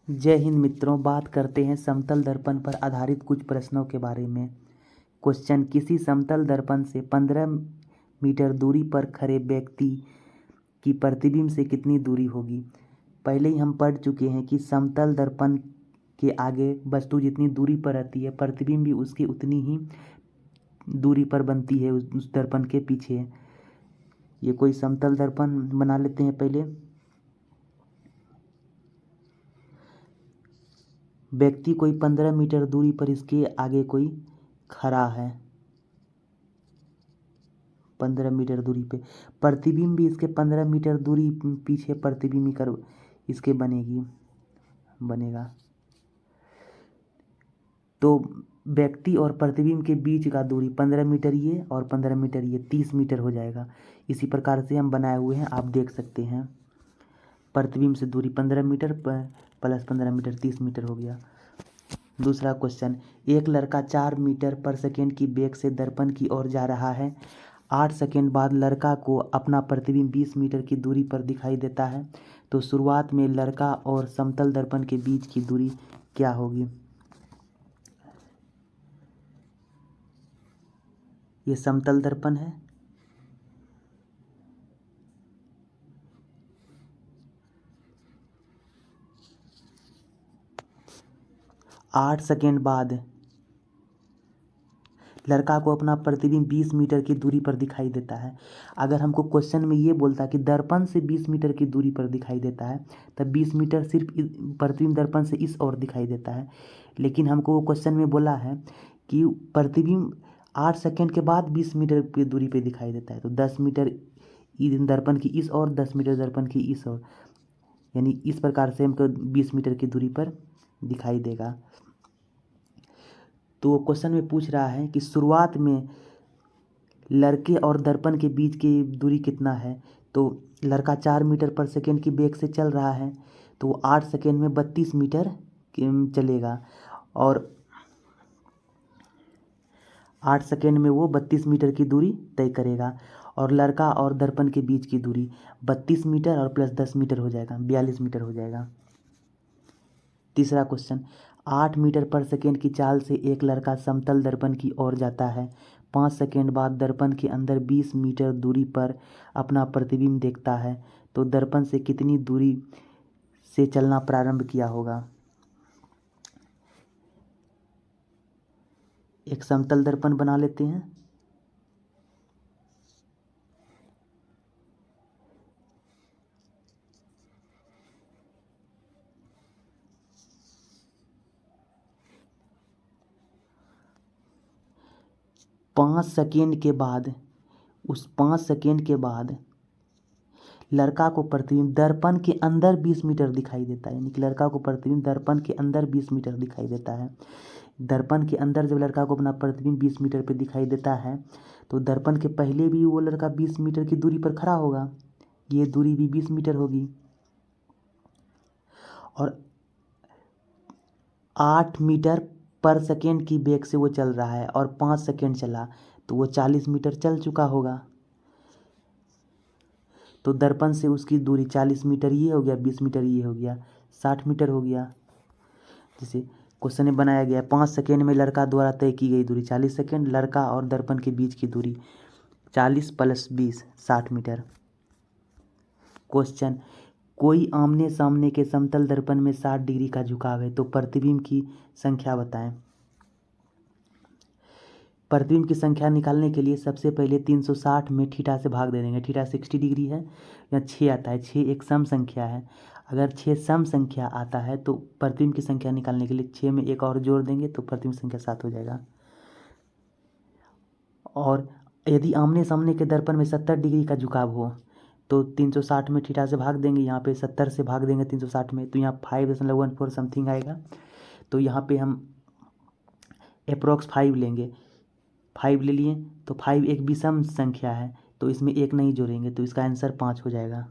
जय हिंद मित्रों, बात करते हैं समतल दर्पण पर आधारित कुछ प्रश्नों के बारे में। क्वेश्चन, किसी समतल दर्पण से 15 मीटर दूरी पर खड़े व्यक्ति की प्रतिबिंब से कितनी दूरी होगी। पहले ही हम पढ़ चुके हैं कि समतल दर्पण के आगे वस्तु जितनी दूरी पर रहती है, प्रतिबिंब भी उसकी उतनी ही दूरी पर बनती है उस दर्पण के पीछे। ये कोई समतल दर्पण बना लेते हैं। पहले व्यक्ति कोई 15 मीटर दूरी पर इसके आगे कोई खड़ा है। 15 मीटर दूरी पे प्रतिबिंब भी इसके 15 मीटर दूरी पीछे प्रतिबिंब कर इसके बनेगा। तो व्यक्ति और प्रतिबिंब के बीच का दूरी 15 मीटर ये और 15 मीटर ये 30 मीटर हो जाएगा। इसी प्रकार से हम बनाए हुए हैं, आप देख सकते हैं। प्रतिबिंब से दूरी 15 मीटर प्लस 15 मीटर 30 मीटर हो गया। दूसरा क्वेश्चन, एक लड़का 4 मीटर पर सेकेंड की वेग से दर्पण की ओर जा रहा है। 8 सेकेंड बाद लड़का को अपना प्रतिबिंब 20 मीटर की दूरी पर दिखाई देता है। तो शुरुआत में लड़का और समतल दर्पण के बीच की दूरी क्या होगी। ये समतल दर्पण है। आठ सेकेंड बाद लड़का को अपना प्रतिबिंब 20 मीटर की दूरी पर दिखाई देता है। अगर हमको क्वेश्चन में ये बोलता कि दर्पण से 20 मीटर की दूरी पर दिखाई देता है, तब 20 मीटर सिर्फ प्रतिबिंब दर्पण से इस ओर दिखाई देता है। लेकिन हमको क्वेश्चन में बोला है कि प्रतिबिंब 8 सेकेंड के बाद 20 मीटर की दूरी पर दिखाई देता है। तो 10 मीटर दर्पण की इस ओर, 10 मीटर दर्पण की इस ओर, यानी इस प्रकार से हमको 20 मीटर की दूरी पर दिखाई देगा। तो क्वेश्चन में पूछ रहा है कि शुरुआत में लड़के और दर्पण के बीच की दूरी कितना है। तो लड़का 4 मीटर पर सेकेंड की वेग से चल रहा है, तो 8 सेकेंड में 32 मीटर चलेगा और 8 सेकेंड में वो 32 मीटर की दूरी तय करेगा। और लड़का और दर्पण के बीच की दूरी 32 मीटर और प्लस 10 मीटर हो जाएगा, 42 मीटर हो जाएगा। तीसरा क्वेश्चन, 8 मीटर पर सेकेंड की चाल से एक लड़का समतल दर्पण की ओर जाता है। 5 सेकेंड बाद दर्पण के अंदर 20 मीटर दूरी पर अपना प्रतिबिंब देखता है। तो दर्पण से कितनी दूरी से चलना प्रारंभ किया होगा। एक समतल दर्पण बना लेते हैं। पाँच सेकेंड के बाद उस 5 सेकेंड के बाद लड़का को प्रतिबिंब दर्पण के अंदर 20 मीटर दिखाई देता है। यानी कि लड़का को प्रतिबिंब दर्पण के अंदर 20 मीटर दिखाई देता है। दर्पण के अंदर जब लड़का को अपना प्रतिबिंब 20 मीटर पे दिखाई देता है, तो दर्पण के पहले भी वो लड़का 20 मीटर की दूरी पर खड़ा होगा। ये दूरी भी 20 मीटर होगी। और 8 मीटर पर सेकेंड की वेग से वो चल रहा है और 5 सेकेंड चला, तो वो 40 मीटर चल चुका होगा। तो दर्पण से उसकी दूरी 40 मीटर ये हो गया, 20 मीटर ये हो गया, 60 मीटर हो गया। जैसे क्वेश्चन में बनाया गया, 5 सेकेंड में लड़का द्वारा तय की गई दूरी 40 सेकेंड, लड़का और दर्पण के बीच की दूरी 40 प्लस 20 60 मीटर। क्वेश्चन, कोई आमने सामने के समतल दर्पण में 60 डिग्री का झुकाव है, तो प्रतिबिंब की संख्या बताएं। प्रतिबिंब की संख्या निकालने के लिए सबसे पहले 360 में थीटा से भाग दे देंगे। थीटा 60 डिग्री है, या 6 आता है। 6 एक सम संख्या है। अगर 6 सम संख्या आता है तो प्रतिबिंब की संख्या निकालने के लिए 6 में एक और जोड़ देंगे तो प्रतिबिंब संख्या 7 हो जाएगा। और यदि आमने सामने के दर्पण में 70 डिग्री का झुकाव हो, तो 360 में थीटा से भाग देंगे। यहाँ पे 70 से भाग देंगे 360 में, तो यहाँ 5.14 समथिंग आएगा। तो यहाँ पे हम अप्रोक्स 5 लेंगे। 5 ले लिए, तो 5 एक विषम संख्या है, तो इसमें एक नहीं जोड़ेंगे, तो इसका आंसर 5 हो जाएगा।